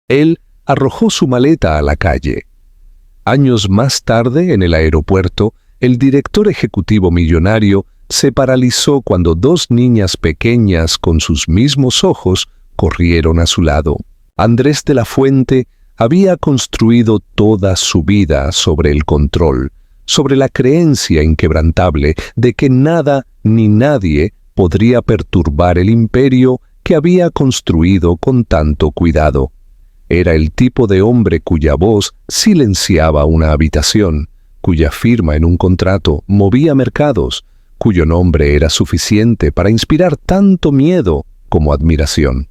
Él arrojó su maleta a la calle. Años más tarde, en el aeropuerto, el director ejecutivo millonario se paralizó cuando dos niñas pequeñas con sus mismos ojos corrieron a su lado. Andrés de la Fuente había construido toda su vida sobre el control, sobre la creencia inquebrantable de que nada ni nadie podría perturbar el imperio que había construido con tanto cuidado. Era el tipo de hombre cuya voz silenciaba una habitación, cuya firma en un contrato movía mercados, cuyo nombre era suficiente para inspirar tanto miedo como admiración.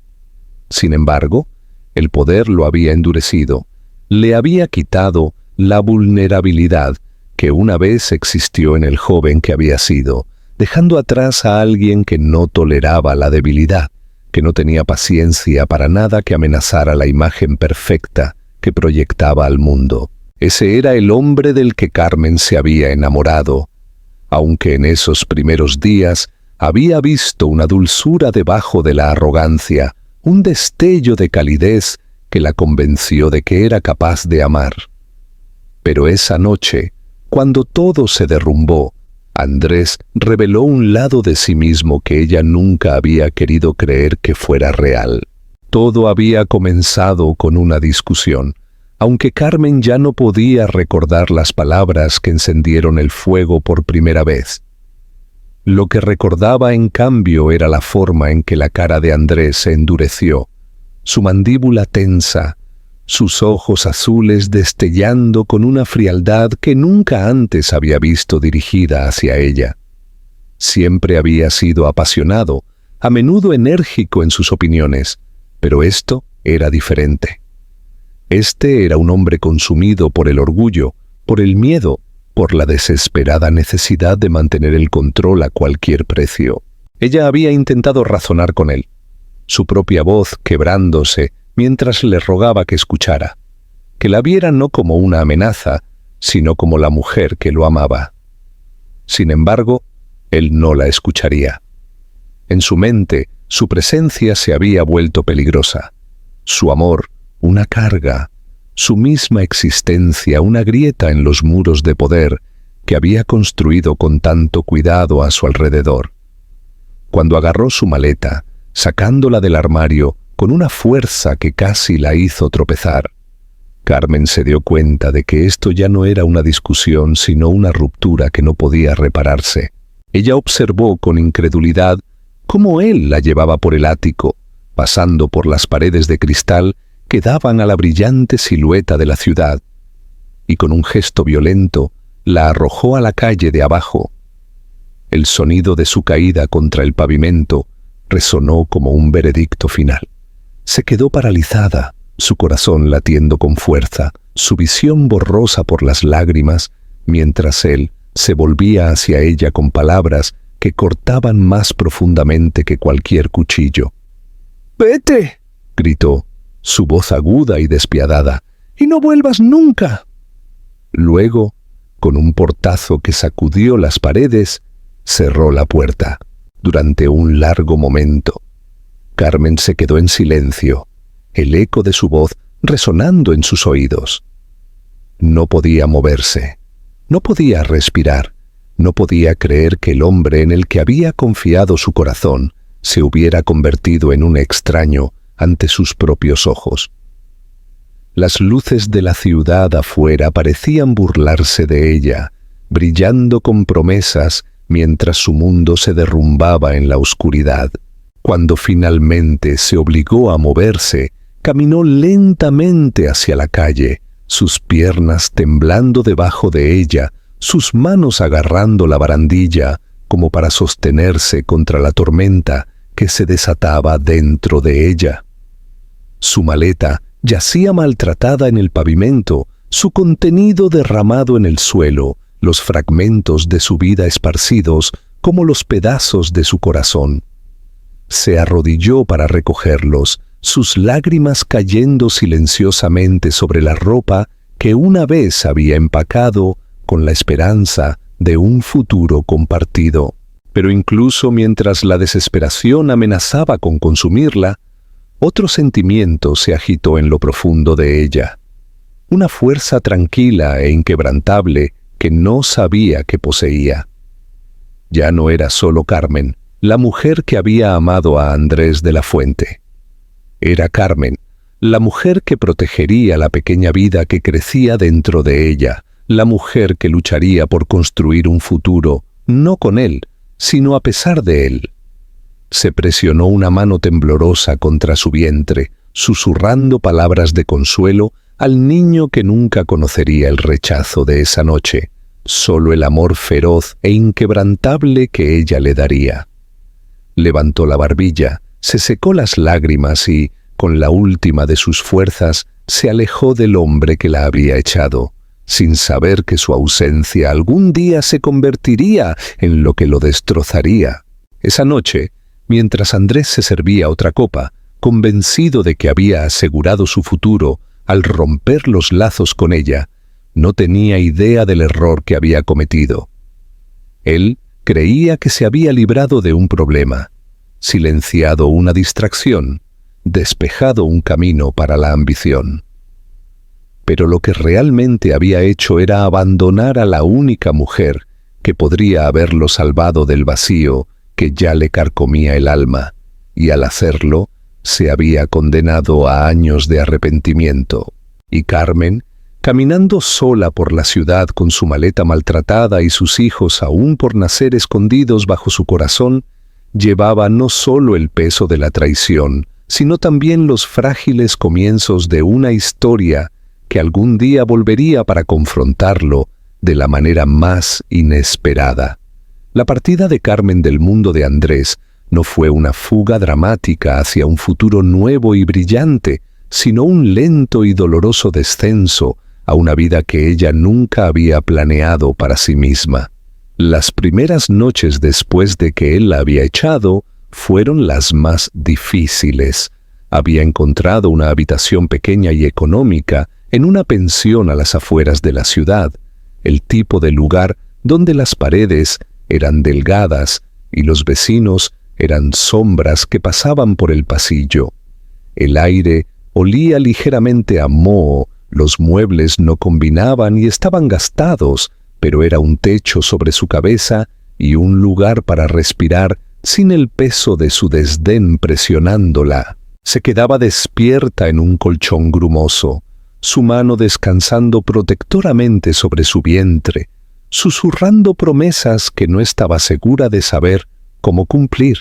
Sin embargo, el poder lo había endurecido, le había quitado la vulnerabilidad que una vez existió en el joven que había sido, dejando atrás a alguien que no toleraba la debilidad, que no tenía paciencia para nada que amenazara la imagen perfecta que proyectaba al mundo. Ese era el hombre del que Carmen se había enamorado, aunque en esos primeros días había visto una dulzura debajo de la arrogancia, un destello de calidez que la convenció de que era capaz de amar. Pero esa noche, cuando todo se derrumbó, Andrés reveló un lado de sí mismo que ella nunca había querido creer que fuera real. Todo había comenzado con una discusión, aunque Carmen ya no podía recordar las palabras que encendieron el fuego por primera vez. Lo que recordaba, en cambio, era la forma en que la cara de Andrés se endureció, su mandíbula tensa, sus ojos azules destellando con una frialdad que nunca antes había visto dirigida hacia ella. Siempre había sido apasionado, a menudo enérgico en sus opiniones, pero esto era diferente. Este era un hombre consumido por el orgullo, por el miedo, por la desesperada necesidad de mantener el control a cualquier precio. Ella había intentado razonar con él, su propia voz quebrándose mientras le rogaba que escuchara, que la viera no como una amenaza, sino como la mujer que lo amaba. Sin embargo, él no la escucharía. En su mente, su presencia se había vuelto peligrosa, su amor una carga, su misma existencia una grieta en los muros de poder que había construido con tanto cuidado a su alrededor. Cuando agarró su maleta, sacándola del armario con una fuerza que casi la hizo tropezar, Carmen se dio cuenta de que esto ya no era una discusión sino una ruptura que no podía repararse. Ella observó con incredulidad cómo él la llevaba por el ático, pasando por las paredes de cristal que daban a la brillante silueta de la ciudad, y con un gesto violento la arrojó a la calle de abajo. El sonido de su caída contra el pavimento resonó como un veredicto final. Se quedó paralizada, su corazón latiendo con fuerza, su visión borrosa por las lágrimas, mientras él se volvía hacia ella con palabras que cortaban más profundamente que cualquier cuchillo. «¡Vete!», gritó, su voz aguda y despiadada, «y no vuelvas nunca». Luego, con un portazo que sacudió las paredes, cerró la puerta. Durante un largo momento, Carmen se quedó en silencio, el eco de su voz resonando en sus oídos. No podía moverse, no podía respirar, no podía creer que el hombre en el que había confiado su corazón se hubiera convertido en un extraño ante sus propios ojos. Las luces de la ciudad afuera parecían burlarse de ella, brillando con promesas mientras su mundo se derrumbaba en la oscuridad. Cuando finalmente se obligó a moverse, caminó lentamente hacia la calle, sus piernas temblando debajo de ella, sus manos agarrando la barandilla como para sostenerse contra la tormenta que se desataba dentro de ella. Su maleta yacía maltratada en el pavimento, su contenido derramado en el suelo, los fragmentos de su vida esparcidos como los pedazos de su corazón. Se arrodilló para recogerlos, sus lágrimas cayendo silenciosamente sobre la ropa que una vez había empacado con la esperanza de un futuro compartido. Pero incluso mientras la desesperación amenazaba con consumirla, otro sentimiento se agitó en lo profundo de ella, una fuerza tranquila e inquebrantable que no sabía que poseía. Ya no era solo Carmen, la mujer que había amado a Andrés de la Fuente. Era Carmen, la mujer que protegería la pequeña vida que crecía dentro de ella, la mujer que lucharía por construir un futuro, no con él, sino a pesar de él. Se presionó una mano temblorosa contra su vientre, susurrando palabras de consuelo al niño que nunca conocería el rechazo de esa noche, solo el amor feroz e inquebrantable que ella le daría. Levantó la barbilla, se secó las lágrimas y, con la última de sus fuerzas, se alejó del hombre que la había echado, sin saber que su ausencia algún día se convertiría en lo que lo destrozaría. Esa noche, mientras Andrés se servía otra copa, convencido de que había asegurado su futuro al romper los lazos con ella, no tenía idea del error que había cometido. Él creía que se había librado de un problema, silenciado una distracción, despejado un camino para la ambición. Pero lo que realmente había hecho era abandonar a la única mujer que podría haberlo salvado del vacío que ya le carcomía el alma, y al hacerlo, se había condenado a años de arrepentimiento. Y Carmen, caminando sola por la ciudad con su maleta maltratada y sus hijos aún por nacer escondidos bajo su corazón, llevaba no solo el peso de la traición, sino también los frágiles comienzos de una historia que algún día volvería para confrontarlo de la manera más inesperada. La partida de Carmen del mundo de Andrés no fue una fuga dramática hacia un futuro nuevo y brillante, sino un lento y doloroso descenso a una vida que ella nunca había planeado para sí misma. Las primeras noches después de que él la había echado fueron las más difíciles. Había encontrado una habitación pequeña y económica en una pensión a las afueras de la ciudad, el tipo de lugar donde las paredes eran delgadas y los vecinos eran sombras que pasaban por el pasillo. El aire olía ligeramente a moho, los muebles no combinaban y estaban gastados, pero era un techo sobre su cabeza y un lugar para respirar sin el peso de su desdén presionándola. Se quedaba despierta en un colchón grumoso, su mano descansando protectoramente sobre su vientre, susurrando promesas que no estaba segura de saber cómo cumplir.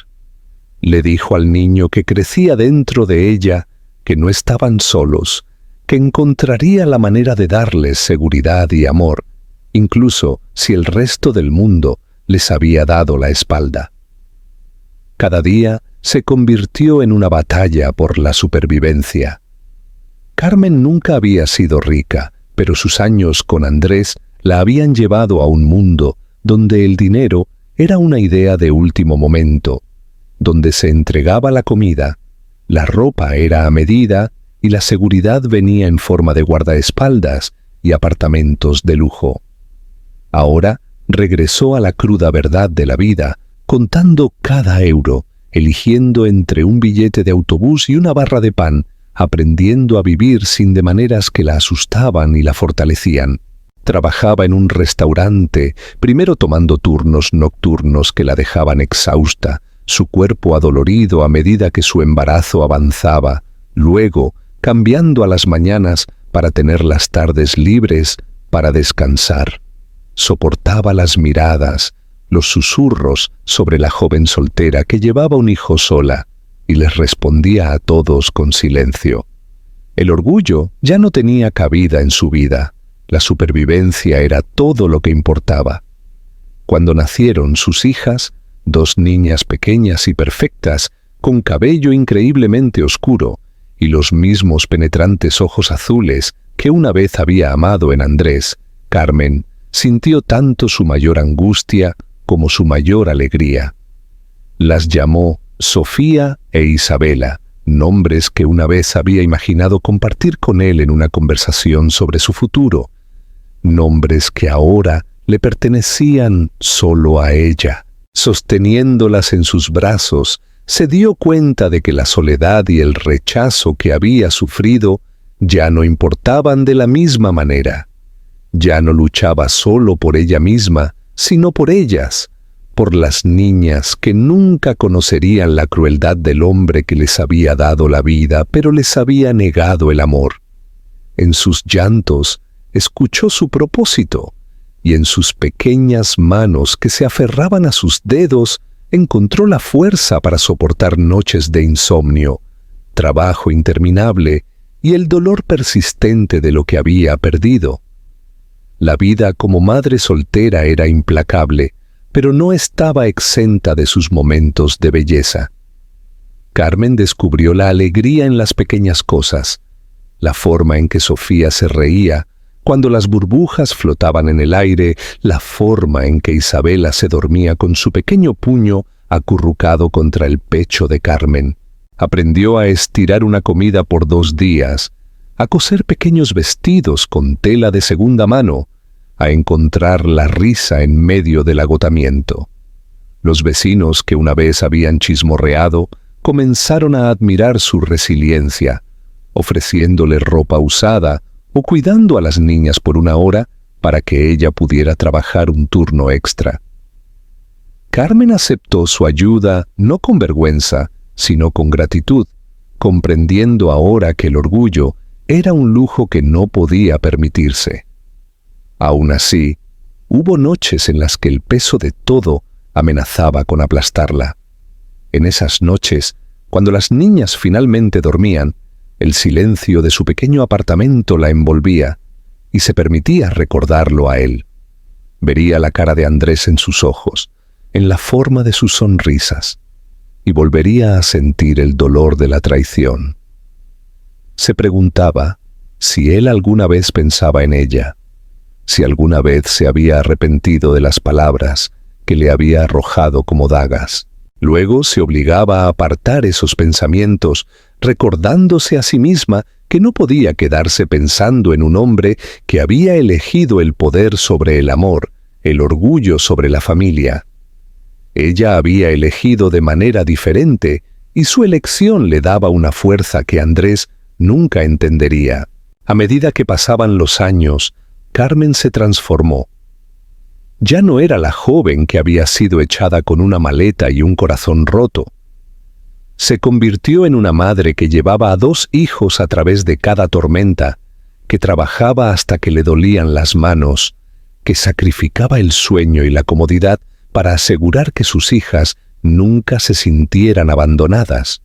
Le dijo al niño que crecía dentro de ella que no estaban solos, que encontraría la manera de darles seguridad y amor, incluso si el resto del mundo les había dado la espalda. Cada día se convirtió en una batalla por la supervivencia. Carmen nunca había sido rica, pero sus años con Andrés la habían llevado a un mundo donde el dinero era una idea de último momento, donde se entregaba la comida, la ropa era a medida y la seguridad venía en forma de guardaespaldas y apartamentos de lujo. Ahora regresó a la cruda verdad de la vida, contando cada euro, eligiendo entre un billete de autobús y una barra de pan, aprendiendo a vivir sin de maneras que la asustaban y la fortalecían. Trabajaba en un restaurante, primero tomando turnos nocturnos que la dejaban exhausta, su cuerpo adolorido a medida que su embarazo avanzaba, luego cambiando a las mañanas para tener las tardes libres para descansar. Soportaba las miradas, los susurros sobre la joven soltera que llevaba un hijo sola y les respondía a todos con silencio. El orgullo ya no tenía cabida en su vida. La supervivencia era todo lo que importaba. Cuando nacieron sus hijas, 2 niñas pequeñas y perfectas, con cabello increíblemente oscuro y los mismos penetrantes ojos azules que una vez había amado en Andrés, Carmen sintió tanto su mayor angustia como su mayor alegría. Las llamó Sofía e Isabela, nombres que una vez había imaginado compartir con él en una conversación sobre su futuro, nombres que ahora le pertenecían solo a ella. Sosteniéndolas en sus brazos, se dio cuenta de que la soledad y el rechazo que había sufrido ya no importaban de la misma manera. Ya no luchaba solo por ella misma, sino por ellas, por las niñas que nunca conocerían la crueldad del hombre que les había dado la vida, pero les había negado el amor. En sus llantos escuchó su propósito, y en sus pequeñas manos que se aferraban a sus dedos encontró la fuerza para soportar noches de insomnio, trabajo interminable y el dolor persistente de lo que había perdido. La vida como madre soltera era implacable, pero no estaba exenta de sus momentos de belleza. Carmen descubrió la alegría en las pequeñas cosas, la forma en que Sofía se reía cuando las burbujas flotaban en el aire, la forma en que Isabela se dormía con su pequeño puño acurrucado contra el pecho de Carmen. Aprendió a estirar una comida por 2 días, a coser pequeños vestidos con tela de segunda mano, a encontrar la risa en medio del agotamiento. Los vecinos que una vez habían chismorreado comenzaron a admirar su resiliencia, ofreciéndole ropa usada o cuidando a las niñas por 1 hora para que ella pudiera trabajar un turno extra. Carmen aceptó su ayuda no con vergüenza, sino con gratitud, comprendiendo ahora que el orgullo era un lujo que no podía permitirse. Aún así, hubo noches en las que el peso de todo amenazaba con aplastarla. En esas noches, cuando las niñas finalmente dormían, el silencio de su pequeño apartamento la envolvía y se permitía recordarlo a él. Vería la cara de Andrés en sus ojos, en la forma de sus sonrisas, y volvería a sentir el dolor de la traición. Se preguntaba si él alguna vez pensaba en ella, si alguna vez se había arrepentido de las palabras que le había arrojado como dagas. Luego se obligaba a apartar esos pensamientos, recordándose a sí misma que no podía quedarse pensando en un hombre que había elegido el poder sobre el amor, el orgullo sobre la familia. Ella había elegido de manera diferente y su elección le daba una fuerza que Andrés nunca entendería. A medida que pasaban los años, Carmen se transformó. Ya no era la joven que había sido echada con una maleta y un corazón roto. Se convirtió en una madre que llevaba a 2 hijos a través de cada tormenta, que trabajaba hasta que le dolían las manos, que sacrificaba el sueño y la comodidad para asegurar que sus hijas nunca se sintieran abandonadas.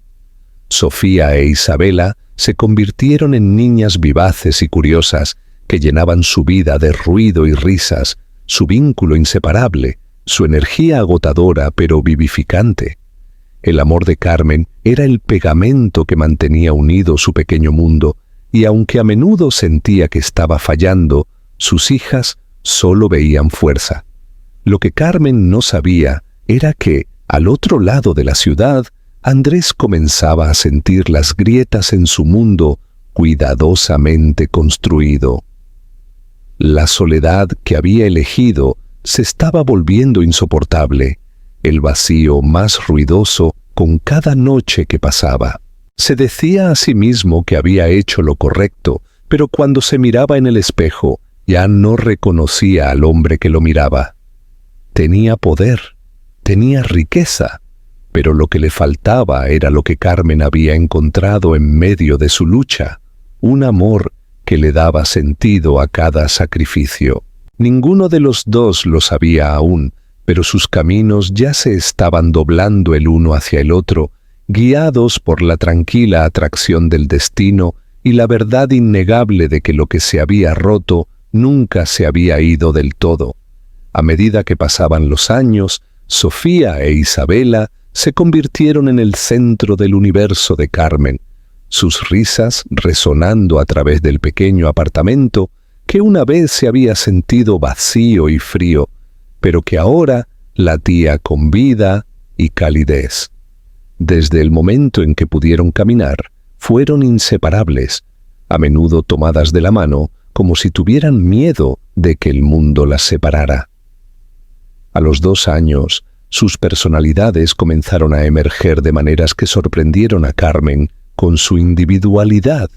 Sofía e Isabela se convirtieron en niñas vivaces y curiosas que llenaban su vida de ruido y risas, su vínculo inseparable, su energía agotadora pero vivificante. El amor de Carmen era el pegamento que mantenía unido su pequeño mundo, y aunque a menudo sentía que estaba fallando, sus hijas solo veían fuerza. Lo que Carmen no sabía era que, al otro lado de la ciudad, Andrés comenzaba a sentir las grietas en su mundo cuidadosamente construido. La soledad que había elegido se estaba volviendo insoportable, el vacío más ruidoso con cada noche que pasaba. Se decía a sí mismo que había hecho lo correcto, pero cuando se miraba en el espejo, ya no reconocía al hombre que lo miraba. Tenía poder, tenía riqueza, pero lo que le faltaba era lo que Carmen había encontrado en medio de su lucha, un amor que le daba sentido a cada sacrificio. Ninguno de los dos lo sabía aún, pero sus caminos ya se estaban doblando el uno hacia el otro, guiados por la tranquila atracción del destino y la verdad innegable de que lo que se había roto nunca se había ido del todo. A medida que pasaban los años, Sofía e Isabela se convirtieron en el centro del universo de Carmen, sus risas resonando a través del pequeño apartamento que una vez se había sentido vacío y frío, pero que ahora latía con vida y calidez. Desde el momento en que pudieron caminar, fueron inseparables, a menudo tomadas de la mano, como si tuvieran miedo de que el mundo las separara. A los 2 años, Sus personalidades comenzaron a emerger de maneras que sorprendieron a Carmen con su individualidad.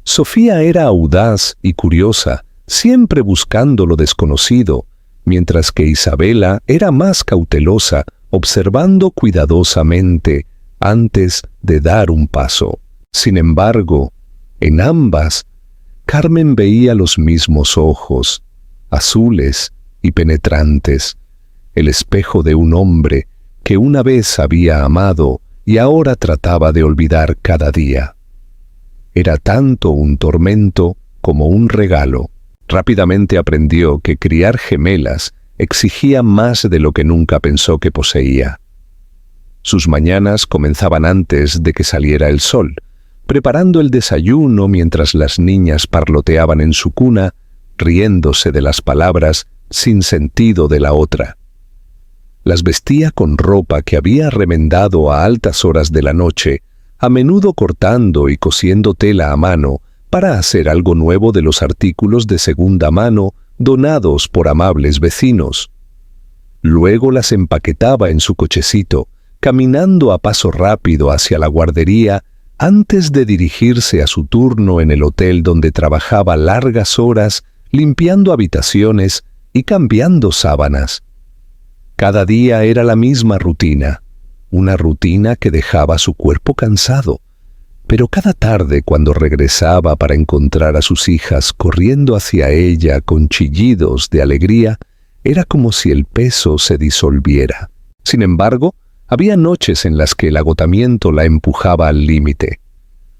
Sofía era audaz y curiosa, siempre buscando lo desconocido, mientras que Isabela era más cautelosa, observando cuidadosamente antes de dar un paso. Sin embargo, en ambas, Carmen veía los mismos ojos, azules y penetrantes, el espejo de un hombre que una vez había amado y ahora trataba de olvidar cada día. Era tanto un tormento como un regalo. Rápidamente aprendió que criar gemelas exigía más de lo que nunca pensó que poseía. Sus mañanas comenzaban antes de que saliera el sol, preparando el desayuno mientras las niñas parloteaban en su cuna, riéndose de las palabras sin sentido de la otra. Las vestía con ropa que había remendado a altas horas de la noche, a menudo cortando y cosiendo tela a mano para hacer algo nuevo de los artículos de segunda mano donados por amables vecinos. Luego las empaquetaba en su cochecito, caminando a paso rápido hacia la guardería antes de dirigirse a su turno en el hotel donde trabajaba largas horas limpiando habitaciones y cambiando sábanas. Cada día era la misma rutina, una rutina que dejaba su cuerpo cansado, pero cada tarde cuando regresaba para encontrar a sus hijas corriendo hacia ella con chillidos de alegría, era como si el peso se disolviera. Sin embargo, había noches en las que el agotamiento la empujaba al límite.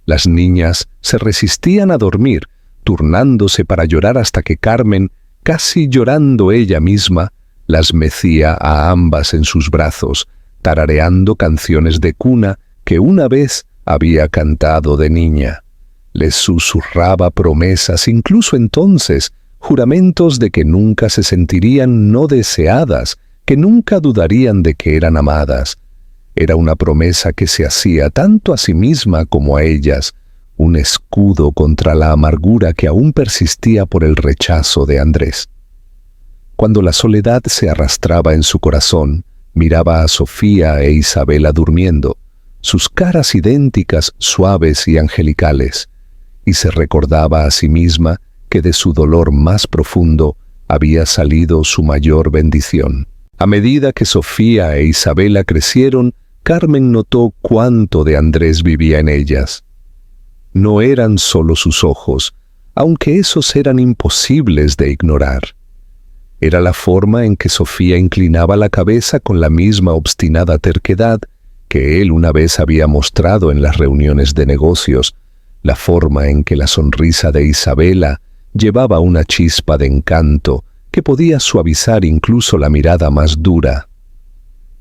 Las niñas se resistían a dormir, turnándose para llorar hasta que Carmen, casi llorando ella misma, las mecía a ambas en sus brazos, tarareando canciones de cuna que una vez había cantado de niña. Les susurraba promesas, incluso entonces, juramentos de que nunca se sentirían no deseadas, que nunca dudarían de que eran amadas. Era una promesa que se hacía tanto a sí misma como a ellas, un escudo contra la amargura que aún persistía por el rechazo de Andrés. Cuando la soledad se arrastraba en su corazón, miraba a Sofía e Isabela durmiendo, sus caras idénticas, suaves y angelicales, y se recordaba a sí misma que de su dolor más profundo había salido su mayor bendición. A medida que Sofía e Isabela crecieron, Carmen notó cuánto de Andrés vivía en ellas. No eran solo sus ojos, aunque esos eran imposibles de ignorar. Era la forma en que Sofía inclinaba la cabeza con la misma obstinada terquedad que él una vez había mostrado en las reuniones de negocios, la forma en que la sonrisa de Isabela llevaba una chispa de encanto que podía suavizar incluso la mirada más dura.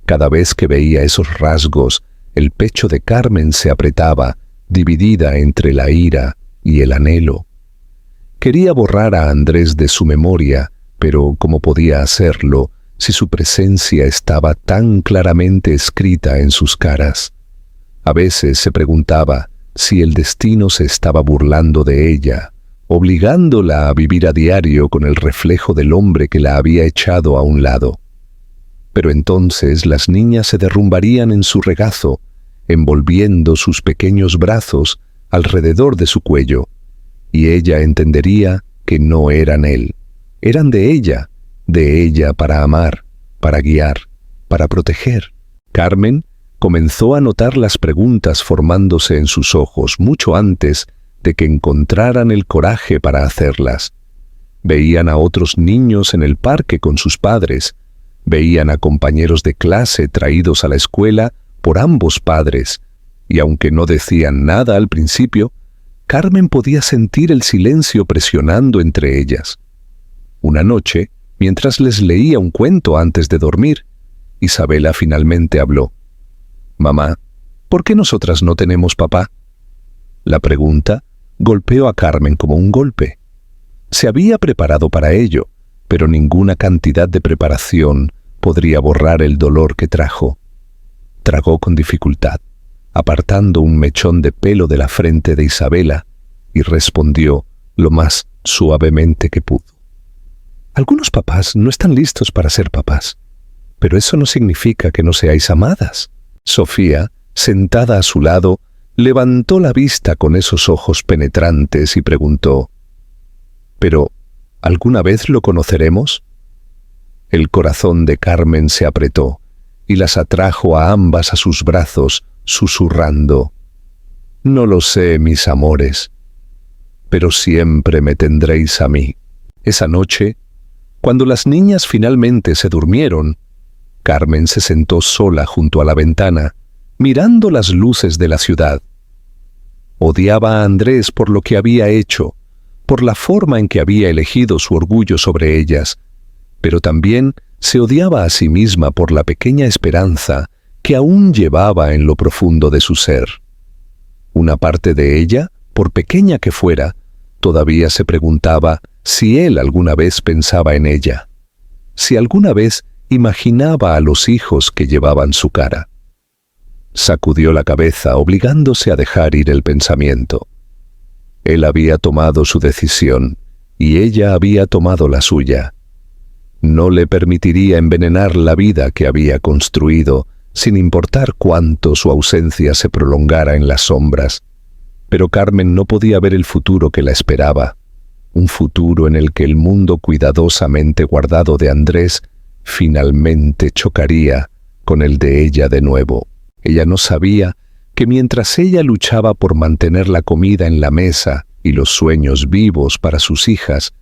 Cada vez que veía esos rasgos, el pecho de Carmen se apretaba, dividida entre la ira y el anhelo. Quería borrar a Andrés de su memoria, pero ¿cómo podía hacerlo si su presencia estaba tan claramente escrita en sus caras? A veces se preguntaba si el destino se estaba burlando de ella, obligándola a vivir a diario con el reflejo del hombre que la había echado a un lado. Pero entonces las niñas se derrumbarían en su regazo, envolviendo sus pequeños brazos alrededor de su cuello, y ella entendería que no eran él, eran de ella para amar, para guiar, para proteger. Carmen comenzó a notar las preguntas formándose en sus ojos mucho antes de que encontraran el coraje para hacerlas. Veían a otros niños en el parque con sus padres, veían a compañeros de clase traídos a la escuela por ambos padres, y aunque no decían nada al principio, Carmen podía sentir el silencio presionando entre ellas. Una noche, mientras les leía un cuento antes de dormir, Isabela finalmente habló. «Mamá, ¿por qué nosotras no tenemos papá?» La pregunta golpeó a Carmen como un golpe. Se había preparado para ello, pero ninguna cantidad de preparación podría borrar el dolor que trajo. Tragó con dificultad, apartando un mechón de pelo de la frente de Isabela, y respondió lo más suavemente que pudo. «Algunos papás no están listos para ser papás. Pero eso no significa que no seáis amadas. Sofía, sentada a su lado, levantó la vista con esos ojos penetrantes y preguntó: «¿Pero alguna vez lo conoceremos?». El corazón de Carmen se apretó y las atrajo a ambas a sus brazos, susurrando: «No lo sé, mis amores, pero siempre me tendréis a mí». Esa noche, cuando las niñas finalmente se durmieron, Carmen se sentó sola junto a la ventana, mirando las luces de la ciudad. Odiaba a Andrés por lo que había hecho, por la forma en que había elegido su orgullo sobre ellas, pero también se odiaba a sí misma por la pequeña esperanza que aún llevaba en lo profundo de su ser. Una parte de ella, por pequeña que fuera, todavía se preguntaba si él alguna vez pensaba en ella, si alguna vez imaginaba a los hijos que llevaban su cara. Sacudió la cabeza, obligándose a dejar ir el pensamiento. Él había tomado su decisión y ella había tomado la suya. No le permitiría envenenar la vida que había construido, sin importar cuánto su ausencia se prolongara en las sombras. Pero Carmen no podía ver el futuro que la esperaba, un futuro en el que el mundo cuidadosamente guardado de Andrés finalmente chocaría con el de ella de nuevo. Ella no sabía que mientras ella luchaba por mantener la comida en la mesa y los sueños vivos para sus hijas,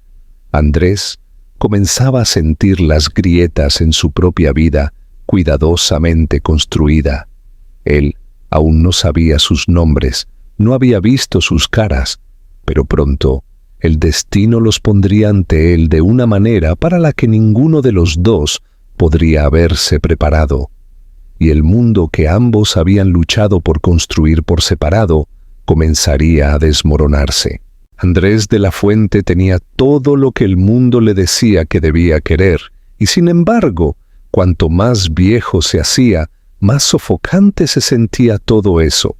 Andrés comenzaba a sentir las grietas en su propia vida cuidadosamente construida. Él aún no sabía sus nombres, no había visto sus caras, pero pronto el destino los pondría ante él de una manera para la que ninguno de los dos podría haberse preparado, y el mundo que ambos habían luchado por construir por separado comenzaría a desmoronarse. Andrés de la Fuente tenía todo lo que el mundo le decía que debía querer, y sin embargo, cuanto más viejo se hacía, más sofocante se sentía todo eso.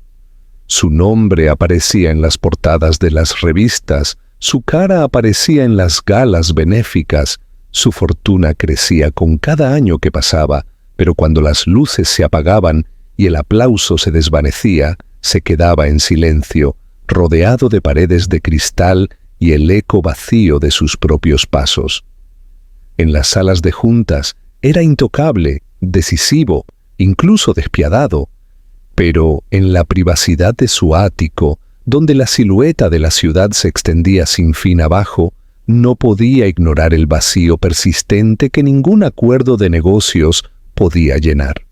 Su nombre aparecía en las portadas de las revistas, su cara aparecía en las galas benéficas, su fortuna crecía con cada año que pasaba, pero cuando las luces se apagaban y el aplauso se desvanecía, se quedaba en silencio, rodeado de paredes de cristal y el eco vacío de sus propios pasos. En las salas de juntas era intocable, decisivo, incluso despiadado, pero en la privacidad de su ático, donde la silueta de la ciudad se extendía sin fin abajo, no podía ignorar el vacío persistente que ningún acuerdo de negocios podía llenar.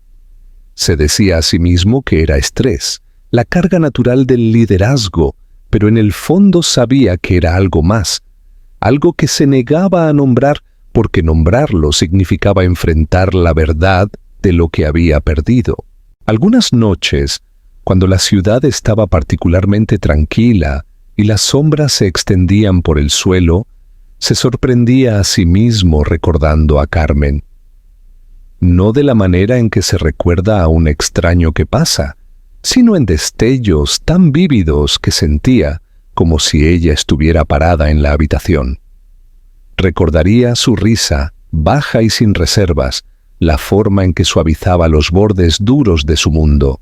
Se decía a sí mismo que era estrés, la carga natural del liderazgo, pero en el fondo sabía que era algo más, algo que se negaba a nombrar porque nombrarlo significaba enfrentar la verdad de lo que había perdido. Algunas noches, cuando la ciudad estaba particularmente tranquila y las sombras se extendían por el suelo, se sorprendía a sí mismo recordando a Carmen. No de la manera en que se recuerda a un extraño que pasa, sino en destellos tan vívidos que sentía como si ella estuviera parada en la habitación. Recordaría su risa, baja y sin reservas, la forma en que suavizaba los bordes duros de su mundo.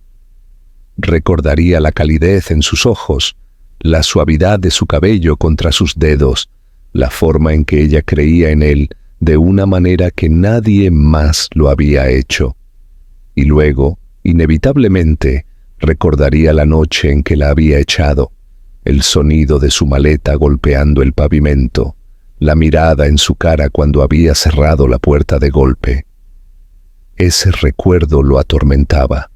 Recordaría la calidez en sus ojos, la suavidad de su cabello contra sus dedos, la forma en que ella creía en él de una manera que nadie más lo había hecho. Y luego, inevitablemente, recordaría la noche en que la había echado, el sonido de su maleta golpeando el pavimento, la mirada en su cara cuando había cerrado la puerta de golpe. Ese recuerdo lo atormentaba,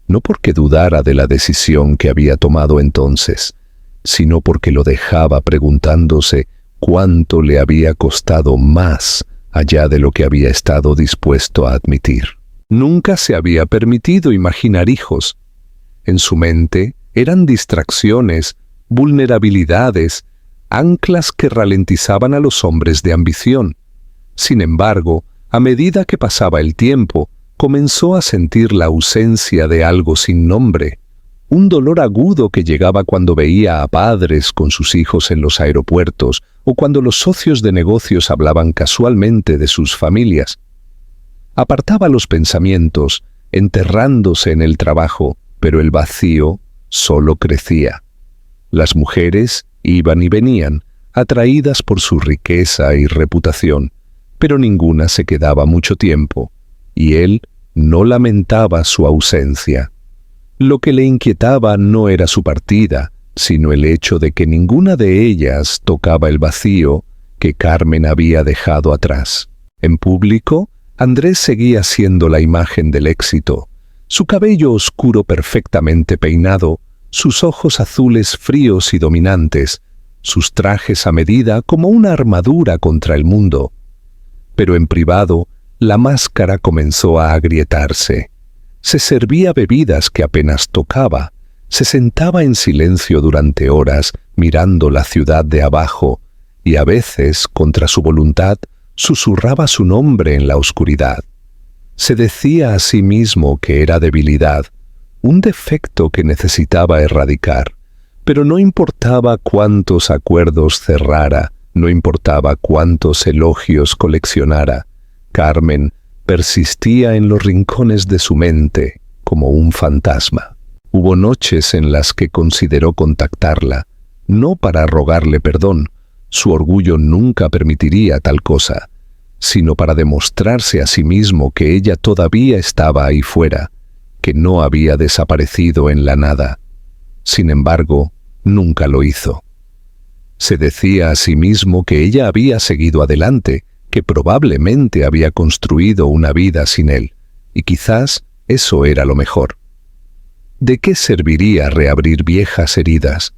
no porque dudara de la decisión que había tomado entonces, sino porque lo dejaba preguntándose cuánto le había costado más allá de lo que había estado dispuesto a admitir. Nunca se había permitido imaginar hijos. En su mente eran distracciones, vulnerabilidades, anclas que ralentizaban a los hombres de ambición. Sin embargo, a medida que pasaba el tiempo, comenzó a sentir la ausencia de algo sin nombre, un dolor agudo que llegaba cuando veía a padres con sus hijos en los aeropuertos o cuando los socios de negocios hablaban casualmente de sus familias. Apartaba los pensamientos, enterrándose en el trabajo, pero el vacío solo crecía. Las mujeres iban y venían, atraídas por su riqueza y reputación, pero ninguna se quedaba mucho tiempo, y él no lamentaba su ausencia. Lo que le inquietaba no era su partida, sino el hecho de que ninguna de ellas tocaba el vacío que Carmen había dejado atrás. En público, Andrés seguía siendo la imagen del éxito. Su cabello oscuro perfectamente peinado, sus ojos azules fríos y dominantes, sus trajes a medida como una armadura contra el mundo. Pero en privado, la máscara comenzó a agrietarse. Se servía bebidas que apenas tocaba, se sentaba en silencio durante horas mirando la ciudad de abajo y a veces, contra su voluntad, susurraba su nombre en la oscuridad. Se decía a sí mismo que era debilidad, un defecto que necesitaba erradicar, pero no importaba cuántos acuerdos cerrara, no importaba cuántos elogios coleccionara, Carmen persistía en los rincones de su mente como un fantasma. Hubo noches en las que consideró contactarla, no para rogarle perdón, su orgullo nunca permitiría tal cosa, sino para demostrarse a sí mismo que ella todavía estaba ahí fuera, que no había desaparecido en la nada. Sin embargo, nunca lo hizo. Se decía a sí mismo que ella había seguido adelante, que probablemente había construido una vida sin él, y quizás eso era lo mejor. ¿De qué serviría reabrir viejas heridas?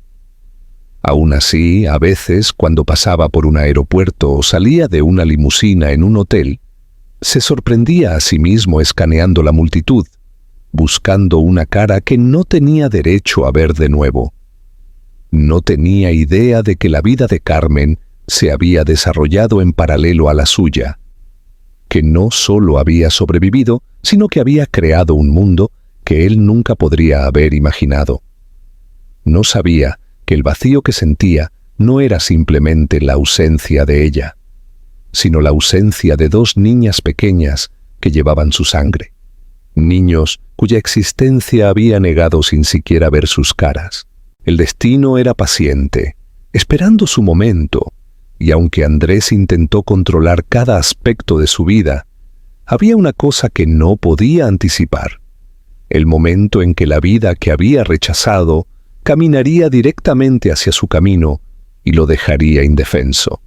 Aún así, a veces, cuando pasaba por un aeropuerto o salía de una limusina en un hotel, se sorprendía a sí mismo escaneando la multitud, buscando una cara que no tenía derecho a ver de nuevo. No tenía idea de que la vida de Carmen se había desarrollado en paralelo a la suya, que no solo había sobrevivido, sino que había creado un mundo que él nunca podría haber imaginado. No sabía que el vacío que sentía no era simplemente la ausencia de ella, sino la ausencia de dos niñas pequeñas que llevaban su sangre. Niños cuya existencia había negado sin siquiera ver sus caras. El destino era paciente, esperando su momento, y aunque Andrés intentó controlar cada aspecto de su vida, había una cosa que no podía anticipar: el momento en que la vida que había rechazado caminaría directamente hacia su camino y lo dejaría indefenso.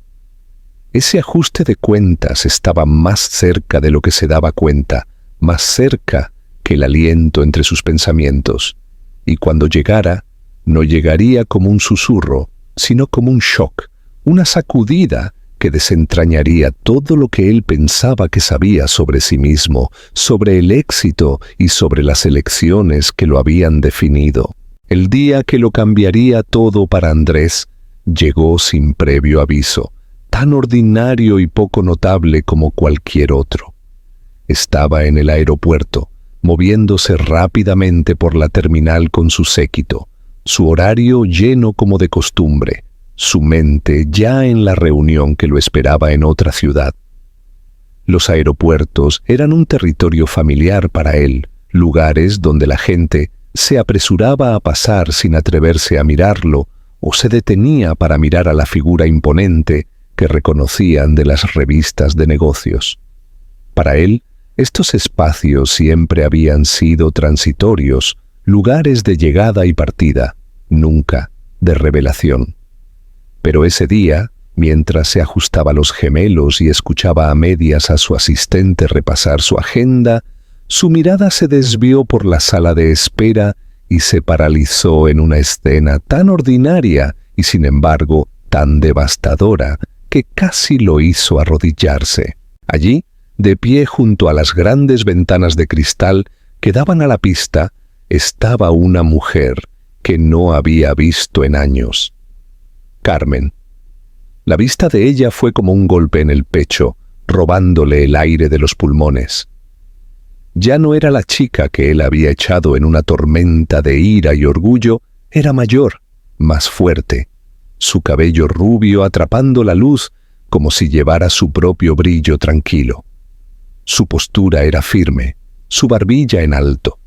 Ese ajuste de cuentas estaba más cerca de lo que se daba cuenta, más cerca que el aliento entre sus pensamientos, y cuando llegara, no llegaría como un susurro, sino como un shock, una sacudida que desentrañaría todo lo que él pensaba que sabía sobre sí mismo, sobre el éxito y sobre las elecciones que lo habían definido. El día que lo cambiaría todo para Andrés llegó sin previo aviso, tan ordinario y poco notable como cualquier otro. Estaba en el aeropuerto, moviéndose rápidamente por la terminal con su séquito, su horario lleno como de costumbre, su mente ya en la reunión que lo esperaba en otra ciudad. Los aeropuertos eran un territorio familiar para él, lugares donde la gente se apresuraba a pasar sin atreverse a mirarlo o se detenía para mirar a la figura imponente que reconocían de las revistas de negocios. Para él, estos espacios siempre habían sido transitorios, lugares de llegada y partida, nunca de revelación. Pero ese día, mientras se ajustaba los gemelos y escuchaba a medias a su asistente repasar su agenda, su mirada se desvió por la sala de espera y se paralizó en una escena tan ordinaria y sin embargo tan devastadora que casi lo hizo arrodillarse. Allí, de pie junto a las grandes ventanas de cristal que daban a la pista, estaba una mujer que no había visto en años. Carmen. La vista de ella fue como un golpe en el pecho, robándole el aire de los pulmones. Ya no era la chica que él había echado en una tormenta de ira y orgullo, era mayor, más fuerte, su cabello rubio atrapando la luz como si llevara su propio brillo tranquilo. Su postura era firme, su barbilla en alto,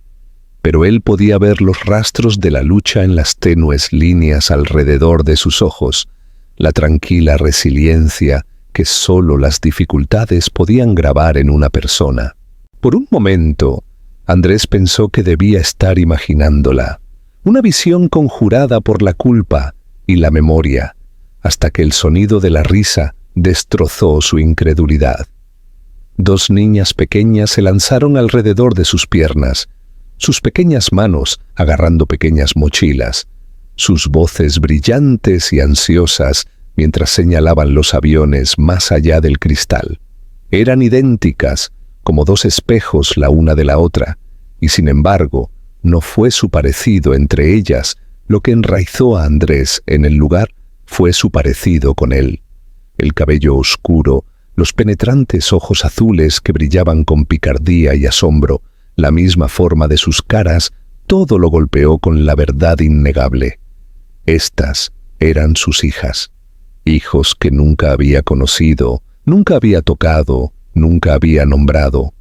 pero él podía ver los rastros de la lucha en las tenues líneas alrededor de sus ojos, la tranquila resiliencia que solo las dificultades podían grabar en una persona. Por un momento, Andrés pensó que debía estar imaginándola, una visión conjurada por la culpa y la memoria, hasta que el sonido de la risa destrozó su incredulidad. Dos niñas pequeñas se lanzaron alrededor de sus piernas, sus pequeñas manos agarrando pequeñas mochilas, sus voces brillantes y ansiosas mientras señalaban los aviones más allá del cristal. Eran idénticas, como dos espejos la una de la otra, y sin embargo, no fue su parecido entre ellas lo que enraizó a Andrés en el lugar, fue su parecido con él. El cabello oscuro, los penetrantes ojos azules que brillaban con picardía y asombro, la misma forma de sus caras, todo lo golpeó con la verdad innegable. Estas eran sus hijas, hijos que nunca había conocido, nunca había tocado, nunca había nombrado.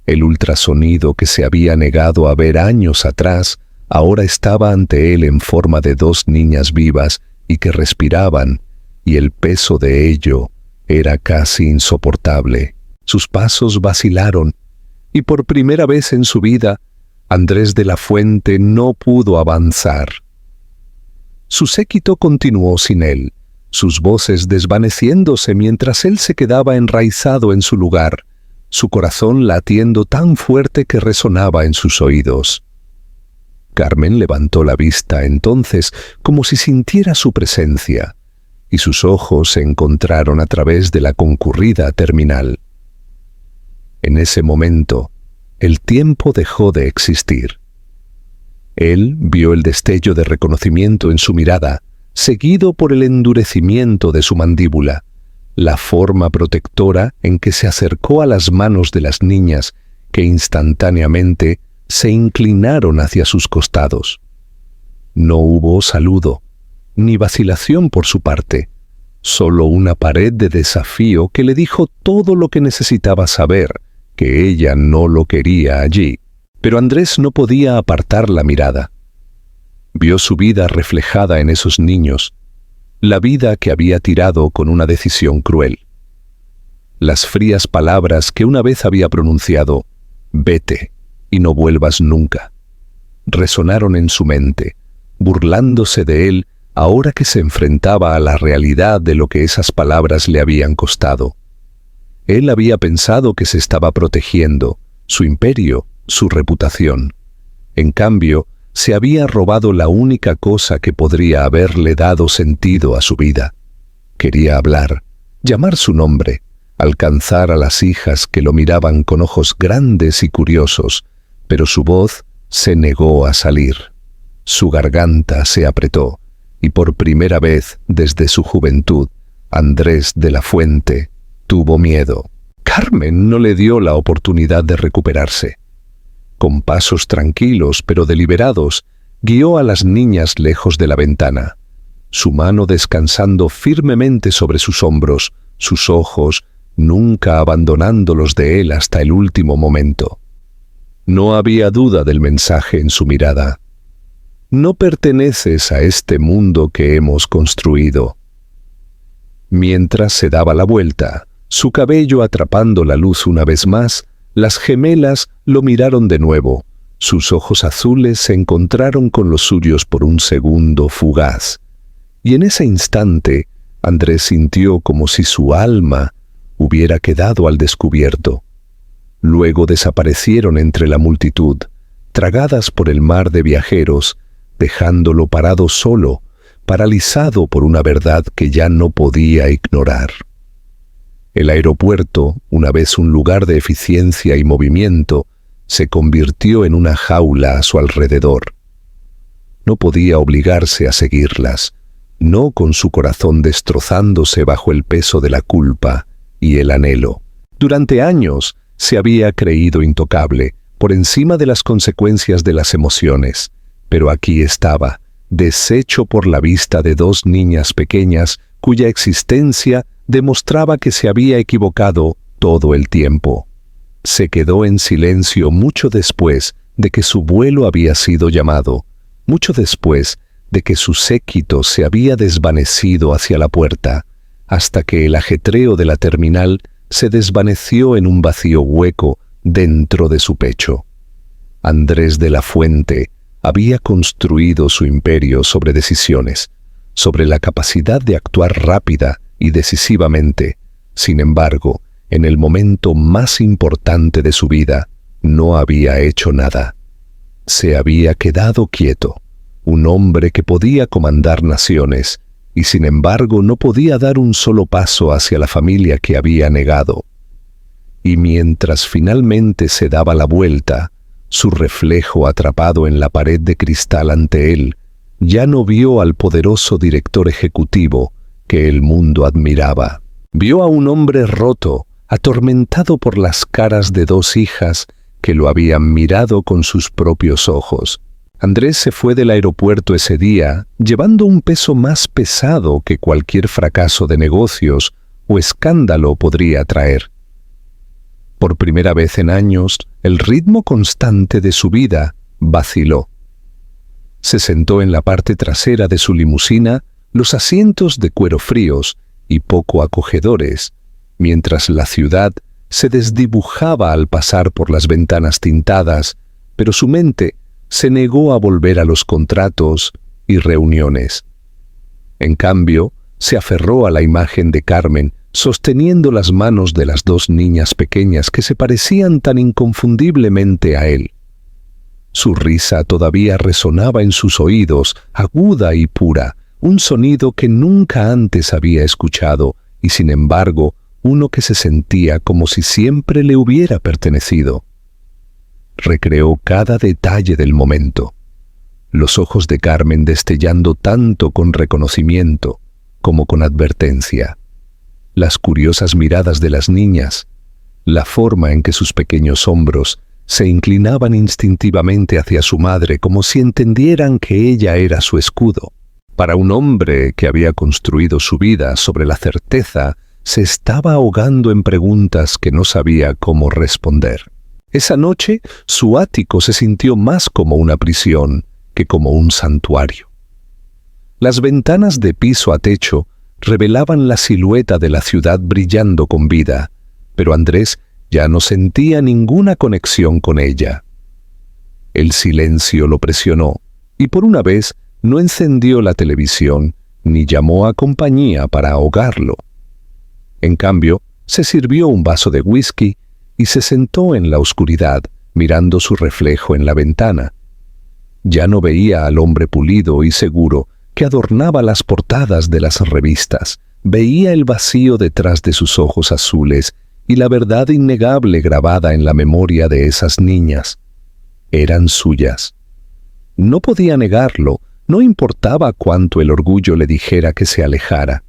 El ultrasonido que se había negado a ver años atrás, ahora estaba ante él en forma de dos niñas vivas y que respiraban, y el peso de ello era casi insoportable. Sus pasos vacilaron, y por primera vez en su vida, Andrés de la Fuente no pudo avanzar. Su séquito continuó sin él, sus voces desvaneciéndose mientras él se quedaba enraizado en su lugar, su corazón latiendo tan fuerte que resonaba en sus oídos. Carmen levantó la vista entonces como si sintiera su presencia, y sus ojos se encontraron a través de la concurrida terminal. En ese momento, el tiempo dejó de existir. Él vio el destello de reconocimiento en su mirada, seguido por el endurecimiento de su mandíbula, la forma protectora en que se acercó a las manos de las niñas, que instantáneamente se inclinaron hacia sus costados. No hubo saludo, ni vacilación por su parte, solo una pared de desafío que le dijo todo lo que necesitaba saber, que ella no lo quería allí. Pero Andrés no podía apartar la mirada. Vio su vida reflejada en esos niños, la vida que había tirado con una decisión cruel. Las frías palabras que una vez había pronunciado, «Vete y no vuelvas nunca», resonaron en su mente, burlándose de él ahora que se enfrentaba a la realidad de lo que esas palabras le habían costado. Él había pensado que se estaba protegiendo, su imperio, su reputación. En cambio, se había robado la única cosa que podría haberle dado sentido a su vida. Quería hablar, llamar su nombre, alcanzar a las hijas que lo miraban con ojos grandes y curiosos, pero su voz se negó a salir. Su garganta se apretó, y por primera vez desde su juventud, Andrés de la Fuente tuvo miedo. Carmen no le dio la oportunidad de recuperarse. Con pasos tranquilos pero deliberados, guió a las niñas lejos de la ventana, su mano descansando firmemente sobre sus hombros, sus ojos nunca abandonándolos de él hasta el último momento. No había duda del mensaje en su mirada. No perteneces a este mundo que hemos construido. Mientras se daba la vuelta, su cabello atrapando la luz una vez más, las gemelas lo miraron de nuevo. Sus ojos azules se encontraron con los suyos por un segundo fugaz. Y en ese instante, Andrés sintió como si su alma hubiera quedado al descubierto. Luego desaparecieron entre la multitud, tragadas por el mar de viajeros, dejándolo parado solo, paralizado por una verdad que ya no podía ignorar. El aeropuerto, una vez un lugar de eficiencia y movimiento, se convirtió en una jaula a su alrededor. No podía obligarse a seguirlas, no con su corazón destrozándose bajo el peso de la culpa y el anhelo. Durante años se había creído intocable, por encima de las consecuencias de las emociones, pero aquí estaba, deshecho por la vista de dos niñas pequeñas cuya existencia demostraba que se había equivocado todo el tiempo. Se quedó en silencio mucho después de que su vuelo había sido llamado, mucho después de que su séquito se había desvanecido hacia la puerta, hasta que el ajetreo de la terminal se desvaneció en un vacío hueco dentro de su pecho. Andrés de la Fuente había construido su imperio sobre decisiones, sobre la capacidad de actuar rápida y decisivamente. Sin embargo, en el momento más importante de su vida, no había hecho nada. Se había quedado quieto, un hombre que podía comandar naciones, y sin embargo no podía dar un solo paso hacia la familia que había negado. Y mientras finalmente se daba la vuelta, su reflejo atrapado en la pared de cristal ante él, ya no vio al poderoso director ejecutivo que el mundo admiraba. Vio a un hombre roto, atormentado por las caras de dos hijas que lo habían mirado con sus propios ojos. Andrés se fue del aeropuerto ese día llevando un peso más pesado que cualquier fracaso de negocios o escándalo podría traer. Por primera vez en años, el ritmo constante de su vida vaciló. Se sentó en la parte trasera de su limusina, los asientos de cuero fríos y poco acogedores, mientras la ciudad se desdibujaba al pasar por las ventanas tintadas, pero su mente se negó a volver a los contratos y reuniones. En cambio, se aferró a la imagen de Carmen, sosteniendo las manos de las dos niñas pequeñas que se parecían tan inconfundiblemente a él. Su risa todavía resonaba en sus oídos, aguda y pura, un sonido que nunca antes había escuchado, y sin embargo, uno que se sentía como si siempre le hubiera pertenecido. Recreó cada detalle del momento, los ojos de Carmen destellando tanto con reconocimiento como con advertencia, las curiosas miradas de las niñas, la forma en que sus pequeños hombros se inclinaban instintivamente hacia su madre como si entendieran que ella era su escudo. Para un hombre que había construido su vida sobre la certeza, se estaba ahogando en preguntas que no sabía cómo responder. Esa noche, su ático se sintió más como una prisión que como un santuario. Las ventanas de piso a techo revelaban la silueta de la ciudad brillando con vida, pero Andrés ya no sentía ninguna conexión con ella. El silencio lo presionó, y por una vez no encendió la televisión ni llamó a compañía para ahogarlo. En cambio, se sirvió un vaso de whisky y se sentó en la oscuridad, mirando su reflejo en la ventana. Ya no veía al hombre pulido y seguro que adornaba las portadas de las revistas. Veía el vacío detrás de sus ojos azules y la verdad innegable grabada en la memoria de esas niñas. Eran suyas. No podía negarlo, no importaba cuánto el orgullo le dijera que se alejara.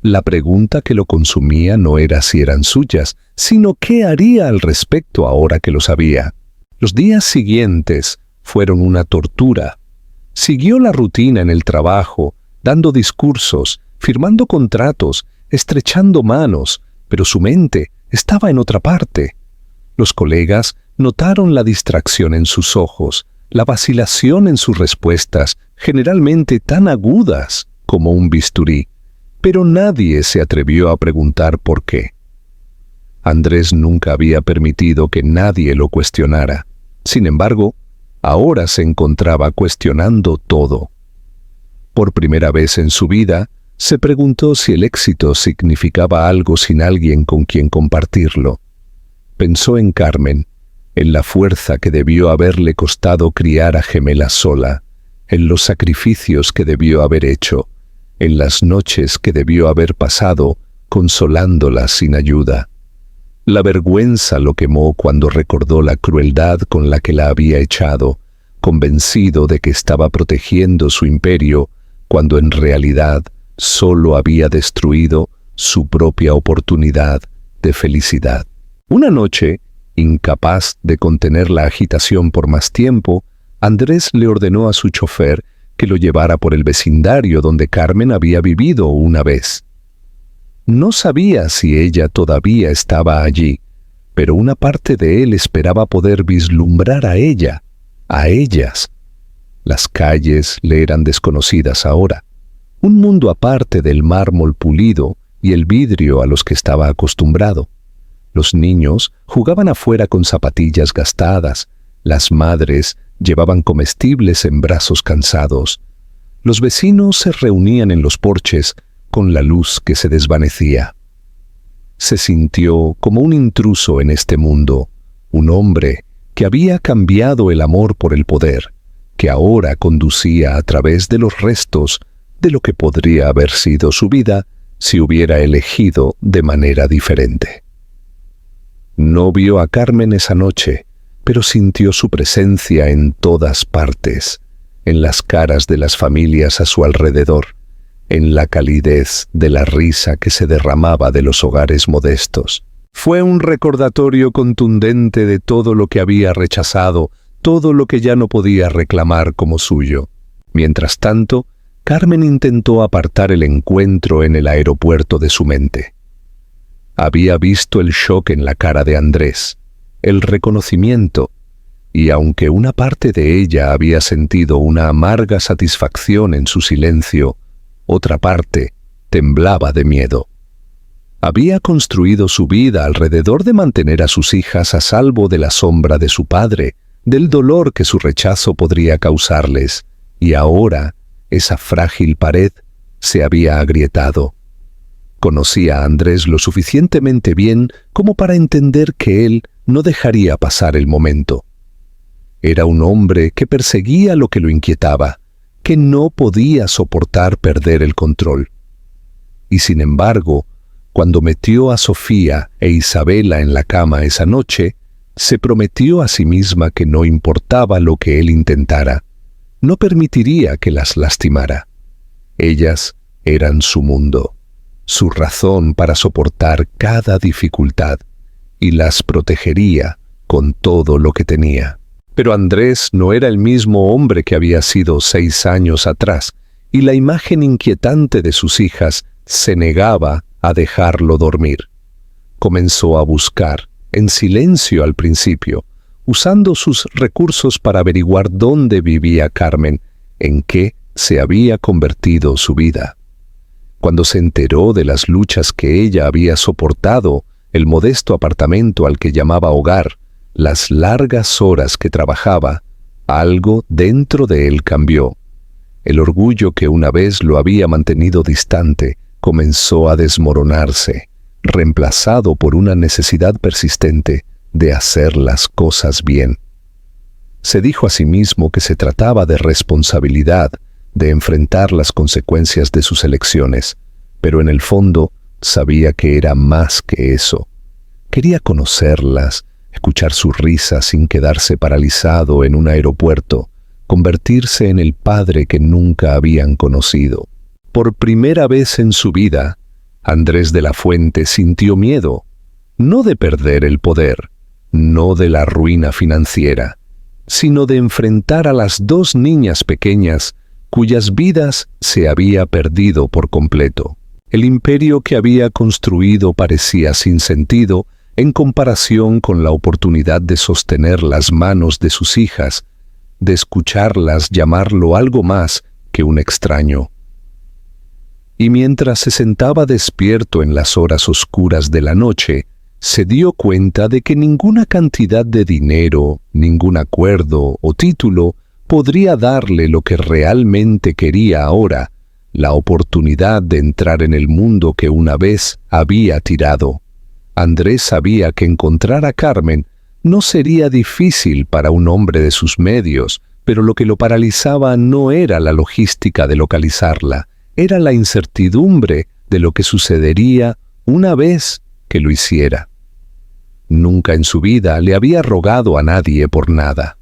La pregunta que lo consumía no era si eran suyas, sino qué haría al respecto ahora que lo sabía. Los días siguientes fueron una tortura. Siguió la rutina en el trabajo, dando discursos, firmando contratos, estrechando manos, pero su mente estaba en otra parte. Los colegas notaron la distracción en sus ojos, la vacilación en sus respuestas, generalmente tan agudas como un bisturí, pero nadie se atrevió a preguntar por qué. Andrés nunca había permitido que nadie lo cuestionara. Sin embargo, ahora se encontraba cuestionando todo. Por primera vez en su vida, se preguntó si el éxito significaba algo sin alguien con quien compartirlo. Pensó en Carmen, en la fuerza que debió haberle costado criar a gemelas sola, en los sacrificios que debió haber hecho, en las noches que debió haber pasado consolándola sin ayuda. La vergüenza lo quemó cuando recordó la crueldad con la que la había echado, convencido de que estaba protegiendo su imperio, cuando en realidad solo había destruido su propia oportunidad de felicidad. Una noche, incapaz de contener la agitación por más tiempo, Andrés le ordenó a su chofer que lo llevara por el vecindario donde Carmen había vivido una vez. No sabía si ella todavía estaba allí, pero una parte de él esperaba poder vislumbrar a ella, a ellas. Las calles le eran desconocidas ahora, un mundo aparte del mármol pulido y el vidrio a los que estaba acostumbrado. Los niños jugaban afuera con zapatillas gastadas, las madres llevaban comestibles en brazos cansados. Los vecinos se reunían en los porches con la luz que se desvanecía. Se sintió como un intruso en este mundo, un hombre que había cambiado el amor por el poder, que ahora conducía a través de los restos de lo que podría haber sido su vida si hubiera elegido de manera diferente. No vio a Carmen esa noche, pero sintió su presencia en todas partes, en las caras de las familias a su alrededor, en la calidez de la risa que se derramaba de los hogares modestos. Fue un recordatorio contundente de todo lo que había rechazado, todo lo que ya no podía reclamar como suyo. Mientras tanto, Carmen intentó apartar el encuentro en el aeropuerto de su mente. Había visto el shock en la cara de Andrés, el reconocimiento, y aunque una parte de ella había sentido una amarga satisfacción en su silencio, otra parte temblaba de miedo. Había construido su vida alrededor de mantener a sus hijas a salvo de la sombra de su padre, del dolor que su rechazo podría causarles, y ahora esa frágil pared se había agrietado. Conocía a Andrés lo suficientemente bien como para entender que él no dejaría pasar el momento. Era un hombre que perseguía lo que lo inquietaba, que no podía soportar perder el control. Y sin embargo, cuando metió a Sofía e Isabela en la cama esa noche, se prometió a sí misma que no importaba lo que él intentara, no permitiría que las lastimara. Ellas eran su mundo, su razón para soportar cada dificultad, y las protegería con todo lo que tenía. Pero Andrés no era el mismo hombre que había sido 6 años atrás, y la imagen inquietante de sus hijas se negaba a dejarlo dormir. Comenzó a buscar, en silencio al principio, usando sus recursos para averiguar dónde vivía Carmen, en qué se había convertido su vida. Cuando se enteró de las luchas que ella había soportado, el modesto apartamento al que llamaba hogar, las largas horas que trabajaba, algo dentro de él cambió. El orgullo que una vez lo había mantenido distante comenzó a desmoronarse, reemplazado por una necesidad persistente de hacer las cosas bien. Se dijo a sí mismo que se trataba de responsabilidad, de enfrentar las consecuencias de sus elecciones, pero en el fondo sabía que era más que eso. Quería conocerlas, escuchar su risa sin quedarse paralizado en un aeropuerto, convertirse en el padre que nunca habían conocido. Por primera vez en su vida, Andrés de la Fuente sintió miedo, no de perder el poder, no de la ruina financiera, sino de enfrentar a las 2 niñas pequeñas cuyas vidas se había perdido por completo. El imperio que había construido parecía sin sentido en comparación con la oportunidad de sostener las manos de sus hijas, de escucharlas llamarlo algo más que un extraño. Y mientras se sentaba despierto en las horas oscuras de la noche, se dio cuenta de que ninguna cantidad de dinero, ningún acuerdo o título podría darle lo que realmente quería ahora, la oportunidad de entrar en el mundo que una vez había tirado. Andrés sabía que encontrar a Carmen no sería difícil para un hombre de sus medios, pero lo que lo paralizaba no era la logística de localizarla, era la incertidumbre de lo que sucedería una vez que lo hiciera. Nunca en su vida le había rogado a nadie por nada.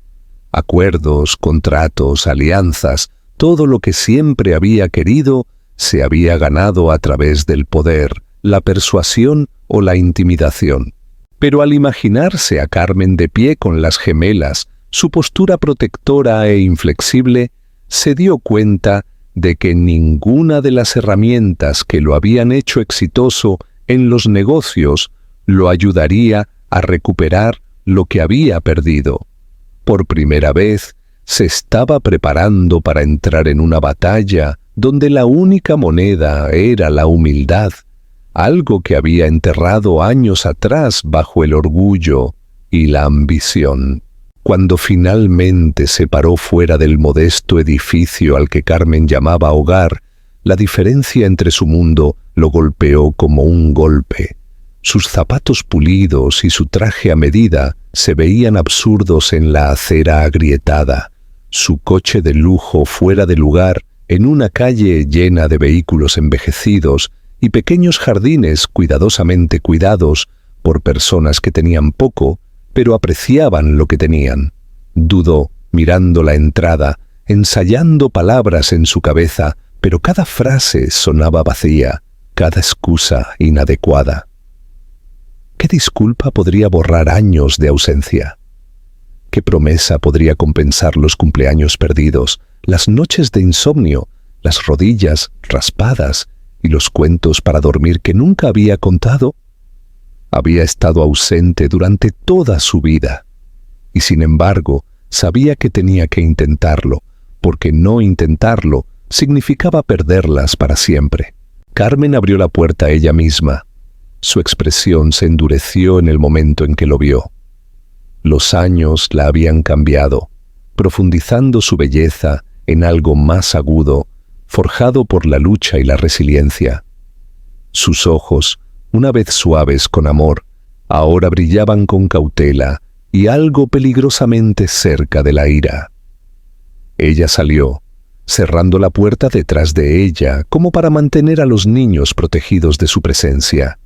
Acuerdos, contratos, alianzas, todo lo que siempre había querido, se había ganado a través del poder, la persuasión o la intimidación. Pero al imaginarse a Carmen de pie con las gemelas, su postura protectora e inflexible, se dio cuenta de que ninguna de las herramientas que lo habían hecho exitoso en los negocios lo ayudaría a recuperar lo que había perdido. Por primera vez, se estaba preparando para entrar en una batalla donde la única moneda era la humildad, algo que había enterrado años atrás bajo el orgullo y la ambición. Cuando finalmente se paró fuera del modesto edificio al que Carmen llamaba hogar, la diferencia entre su mundo lo golpeó como un golpe. Sus zapatos pulidos y su traje a medida se veían absurdos en la acera agrietada, su coche de lujo fuera de lugar en una calle llena de vehículos envejecidos y pequeños jardines cuidadosamente cuidados por personas que tenían poco, pero apreciaban lo que tenían. Dudó, mirando la entrada, ensayando palabras en su cabeza, pero cada frase sonaba vacía, cada excusa inadecuada. ¿Qué disculpa podría borrar años de ausencia? ¿Qué promesa podría compensar los cumpleaños perdidos, las noches de insomnio, las rodillas raspadas y los cuentos para dormir que nunca había contado? Había estado ausente durante toda su vida, y sin embargo sabía que tenía que intentarlo, porque no intentarlo significaba perderlas para siempre. Carmen abrió la puerta ella misma. Su expresión se endureció en el momento en que lo vio. Los años la habían cambiado, profundizando su belleza en algo más agudo, forjado por la lucha y la resiliencia. Sus ojos, una vez suaves con amor, ahora brillaban con cautela y algo peligrosamente cerca de la ira. Ella salió, cerrando la puerta detrás de ella como para mantener a los niños protegidos de su presencia.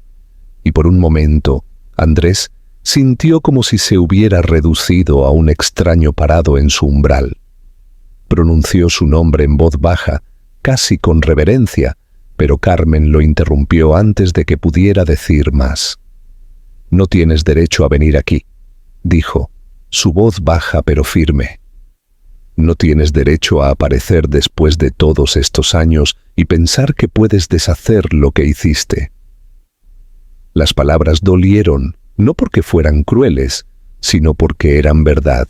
Y por un momento, Andrés sintió como si se hubiera reducido a un extraño parado en su umbral. Pronunció su nombre en voz baja, casi con reverencia, pero Carmen lo interrumpió antes de que pudiera decir más. «No tienes derecho a venir aquí», dijo, su voz baja pero firme. «No tienes derecho a aparecer después de todos estos años y pensar que puedes deshacer lo que hiciste». Las palabras dolieron, no porque fueran crueles, sino porque eran verdad.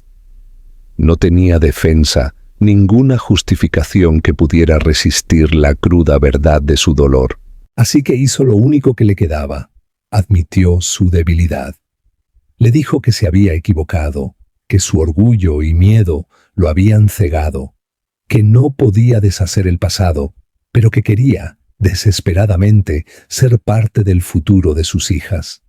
No tenía defensa, ninguna justificación que pudiera resistir la cruda verdad de su dolor. Así que hizo lo único que le quedaba. Admitió su debilidad. Le dijo que se había equivocado, que su orgullo y miedo lo habían cegado, que no podía deshacer el pasado, pero que quería, desesperadamente, ser parte del futuro de sus hijas.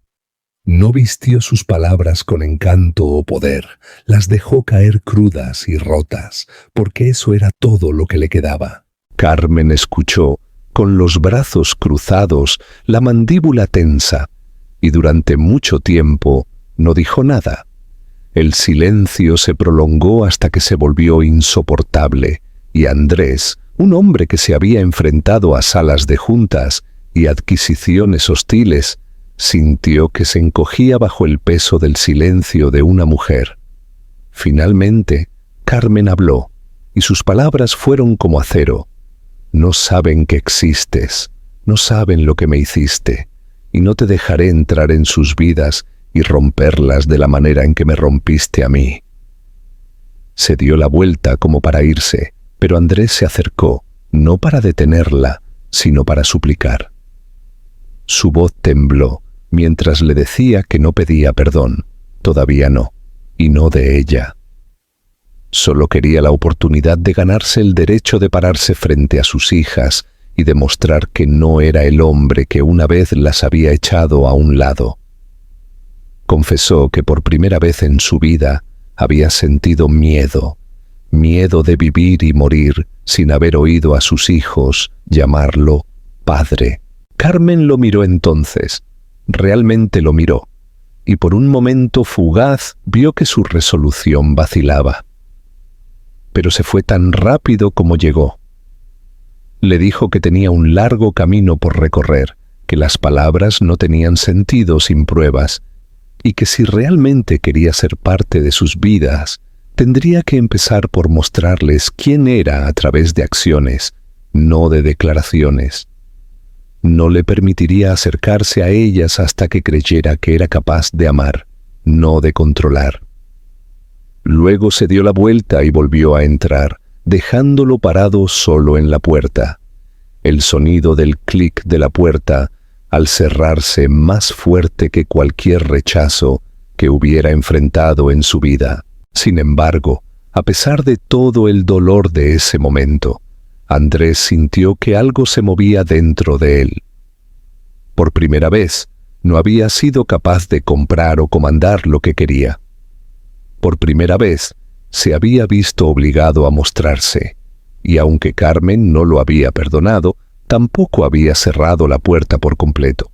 No vistió sus palabras con encanto o poder, las dejó caer crudas y rotas, porque eso era todo lo que le quedaba. Carmen escuchó, con los brazos cruzados, la mandíbula tensa, y durante mucho tiempo no dijo nada. El silencio se prolongó hasta que se volvió insoportable, y Andrés, un hombre que se había enfrentado a salas de juntas y adquisiciones hostiles, sintió que se encogía bajo el peso del silencio de una mujer. Finalmente, Carmen habló, y sus palabras fueron como acero. «No saben que existes, no saben lo que me hiciste, y no te dejaré entrar en sus vidas y romperlas de la manera en que me rompiste a mí». Se dio la vuelta como para irse, pero Andrés se acercó, no para detenerla, sino para suplicar. Su voz tembló mientras le decía que no pedía perdón, todavía no, y no de ella. Solo quería la oportunidad de ganarse el derecho de pararse frente a sus hijas y demostrar que no era el hombre que una vez las había echado a un lado. Confesó que por primera vez en su vida había sentido miedo de vivir y morir sin haber oído a sus hijos llamarlo padre. Carmen lo miró entonces, realmente lo miró, y por un momento fugaz vio que su resolución vacilaba. Pero se fue tan rápido como llegó. Le dijo que tenía un largo camino por recorrer, que las palabras no tenían sentido sin pruebas, y que si realmente quería ser parte de sus vidas, tendría que empezar por mostrarles quién era a través de acciones, no de declaraciones. No le permitiría acercarse a ellas hasta que creyera que era capaz de amar, no de controlar. Luego se dio la vuelta y volvió a entrar, dejándolo parado solo en la puerta. El sonido del clic de la puerta, al cerrarse, más fuerte que cualquier rechazo que hubiera enfrentado en su vida. Sin embargo, a pesar de todo el dolor de ese momento, Andrés sintió que algo se movía dentro de él. Por primera vez, no había sido capaz de comprar o comandar lo que quería. Por primera vez, se había visto obligado a mostrarse, y aunque Carmen no lo había perdonado, tampoco había cerrado la puerta por completo.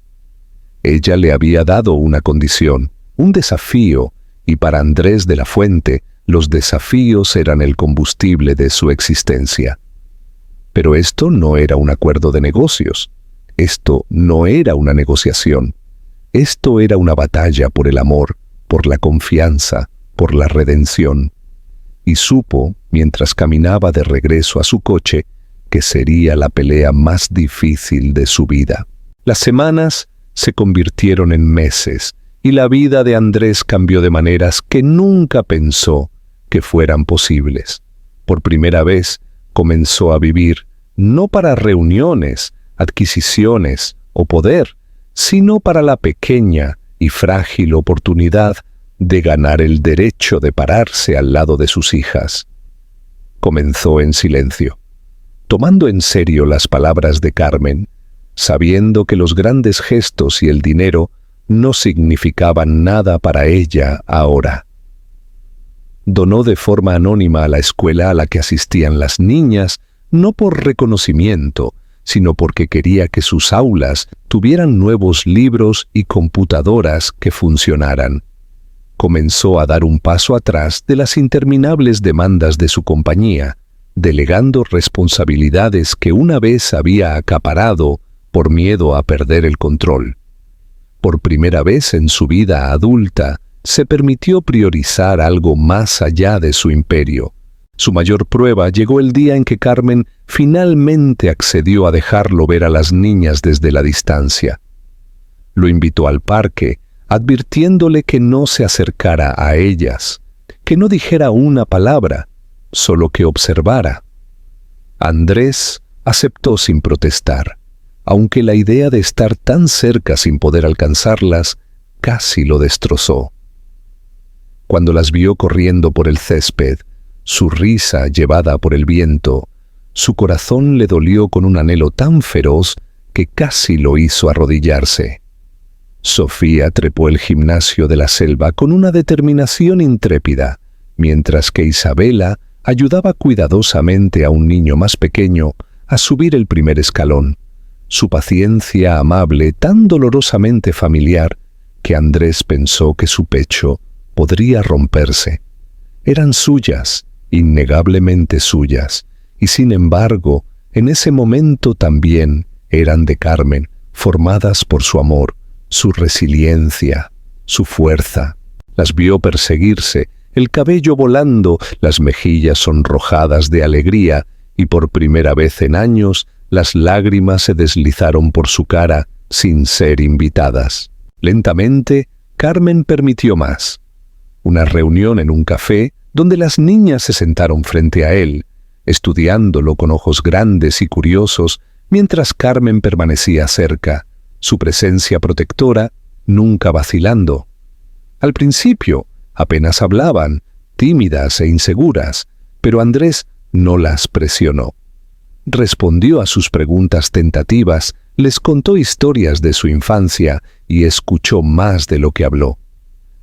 Ella le había dado una condición, un desafío, y para Andrés de la Fuente, los desafíos eran el combustible de su existencia. Pero esto no era un acuerdo de negocios. Esto no era una negociación. Esto era una batalla por el amor, por la confianza, por la redención. Y supo, mientras caminaba de regreso a su coche, que sería la pelea más difícil de su vida. Las semanas se convirtieron en meses, y la vida de Andrés cambió de maneras que nunca pensó que fueran posibles. Por primera vez comenzó a vivir no para reuniones, adquisiciones o poder, sino para la pequeña y frágil oportunidad de ganar el derecho de pararse al lado de sus hijas. Comenzó en silencio, tomando en serio las palabras de Carmen, sabiendo que los grandes gestos y el dinero no significaban nada para ella ahora. Donó de forma anónima a la escuela a la que asistían las niñas, no por reconocimiento, sino porque quería que sus aulas tuvieran nuevos libros y computadoras que funcionaran. Comenzó a dar un paso atrás de las interminables demandas de su compañía, delegando responsabilidades que una vez había acaparado por miedo a perder el control. Por primera vez en su vida adulta, se permitió priorizar algo más allá de su imperio. Su mayor prueba llegó el día en que Carmen finalmente accedió a dejarlo ver a las niñas desde la distancia. Lo invitó al parque, advirtiéndole que no se acercara a ellas, que no dijera una palabra, solo que observara. Andrés aceptó sin protestar, aunque la idea de estar tan cerca sin poder alcanzarlas casi lo destrozó. Cuando las vio corriendo por el césped, su risa llevada por el viento, su corazón le dolió con un anhelo tan feroz que casi lo hizo arrodillarse. Sofía trepó el gimnasio de la selva con una determinación intrépida, mientras que Isabela ayudaba cuidadosamente a un niño más pequeño a subir el primer escalón. Su paciencia amable, tan dolorosamente familiar, que Andrés pensó que su pecho podría romperse. Eran suyas, innegablemente suyas, y sin embargo, en ese momento también eran de Carmen, formadas por su amor, su resiliencia, su fuerza. Las vio perseguirse, el cabello volando, las mejillas sonrojadas de alegría, y por primera vez en años, las lágrimas se deslizaron por su cara sin ser invitadas. Lentamente, Carmen permitió más. Una reunión en un café donde las niñas se sentaron frente a él, estudiándolo con ojos grandes y curiosos, mientras Carmen permanecía cerca, su presencia protectora, nunca vacilando. Al principio, apenas hablaban, tímidas e inseguras, pero Andrés no las presionó. Respondió a sus preguntas tentativas, les contó historias de su infancia y escuchó más de lo que habló.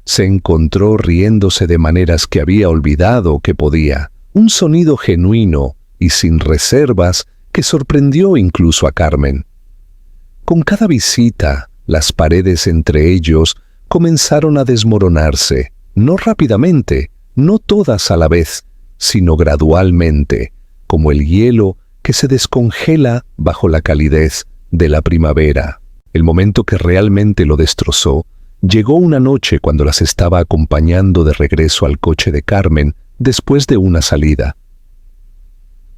Se encontró riéndose de maneras que había olvidado que podía, un sonido genuino y sin reservas que sorprendió incluso a Carmen. Con cada visita, las paredes entre ellos comenzaron a desmoronarse, no rápidamente, no todas a la vez, sino gradualmente, como el hielo que se descongela bajo la calidez de la primavera. El momento que realmente lo destrozó llegó una noche cuando las estaba acompañando de regreso al coche de Carmen después de una salida.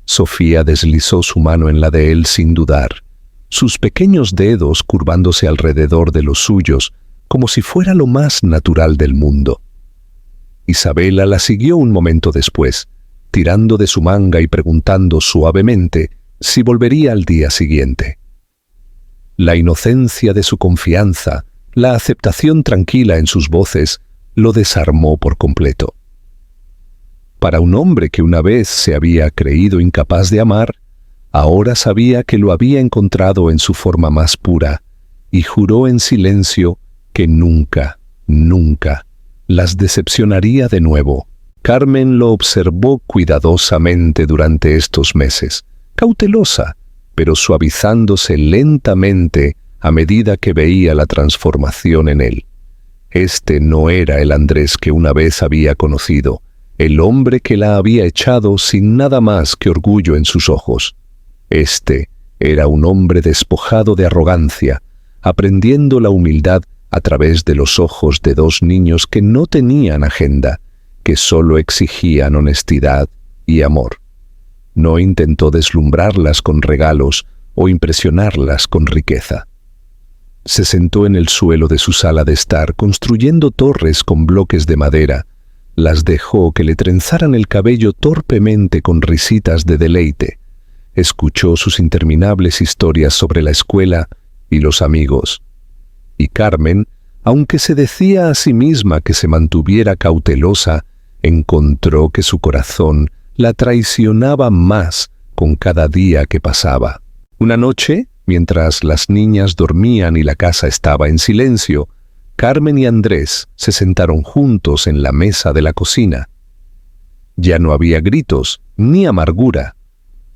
Sofía deslizó su mano en la de él sin dudar. Sus pequeños dedos, curvándose alrededor de los suyos, como si fuera lo más natural del mundo. Isabela la siguió un momento después, tirando de su manga y preguntando suavemente si volvería al día siguiente. La inocencia de su confianza, la aceptación tranquila en sus voces, lo desarmó por completo. Para un hombre que una vez se había creído incapaz de amar, ahora sabía que lo había encontrado en su forma más pura, y juró en silencio que nunca, nunca las decepcionaría de nuevo. Carmen lo observó cuidadosamente durante estos meses, cautelosa, pero suavizándose lentamente a medida que veía la transformación en él. Este no era el Andrés que una vez había conocido, el hombre que la había echado sin nada más que orgullo en sus ojos. Este era un hombre despojado de arrogancia, aprendiendo la humildad a través de los ojos de dos niños que no tenían agenda, que solo exigían honestidad y amor. No intentó deslumbrarlas con regalos o impresionarlas con riqueza. Se sentó en el suelo de su sala de estar construyendo torres con bloques de madera. Las dejó que le trenzaran el cabello torpemente con risitas de deleite. Escuchó sus interminables historias sobre la escuela y los amigos. Y Carmen, aunque se decía a sí misma que se mantuviera cautelosa, encontró que su corazón la traicionaba más con cada día que pasaba. Una noche, mientras las niñas dormían y la casa estaba en silencio, Carmen y Andrés se sentaron juntos en la mesa de la cocina. Ya no había gritos ni amargura,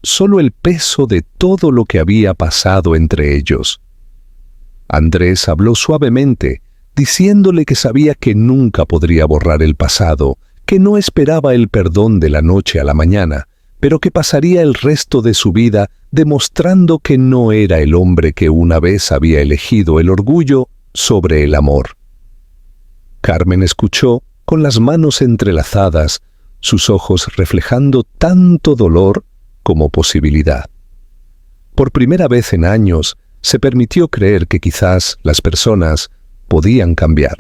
solo el peso de todo lo que había pasado entre ellos. Andrés habló suavemente, diciéndole que sabía que nunca podría borrar el pasado, que no esperaba el perdón de la noche a la mañana, pero que pasaría el resto de su vida demostrando que no era el hombre que una vez había elegido el orgullo sobre el amor. Carmen escuchó con las manos entrelazadas, sus ojos reflejando tanto dolor como posibilidad. Por primera vez en años, se permitió creer que quizás las personas podían cambiar,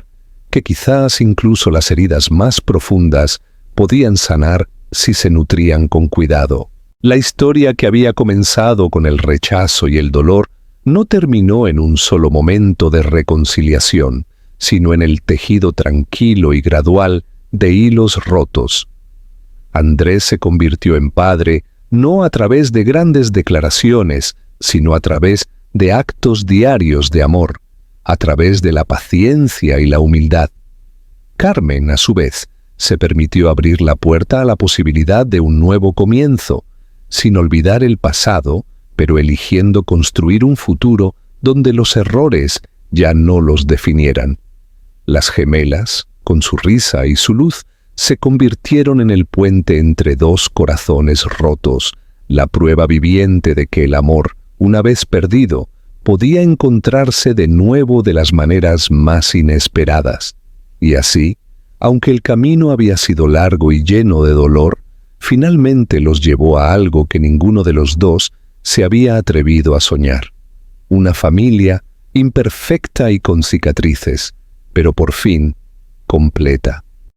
que quizás incluso las heridas más profundas podían sanar si se nutrían con cuidado. La historia que había comenzado con el rechazo y el dolor no terminó en un solo momento de reconciliación, sino en el tejido tranquilo y gradual de hilos rotos. Andrés se convirtió en padre no a través de grandes declaraciones, sino a través de actos diarios de amor, a través de la paciencia y la humildad. Carmen, a su vez, se permitió abrir la puerta a la posibilidad de un nuevo comienzo, sin olvidar el pasado, pero eligiendo construir un futuro donde los errores ya no los definieran. Las gemelas, con su risa y su luz, se convirtieron en el puente entre dos corazones rotos, la prueba viviente de que el amor, una vez perdido, podía encontrarse de nuevo de las maneras más inesperadas. Y así, aunque el camino había sido largo y lleno de dolor, finalmente los llevó a algo que ninguno de los dos se había atrevido a soñar. Una familia imperfecta y con cicatrices, pero por fin completa.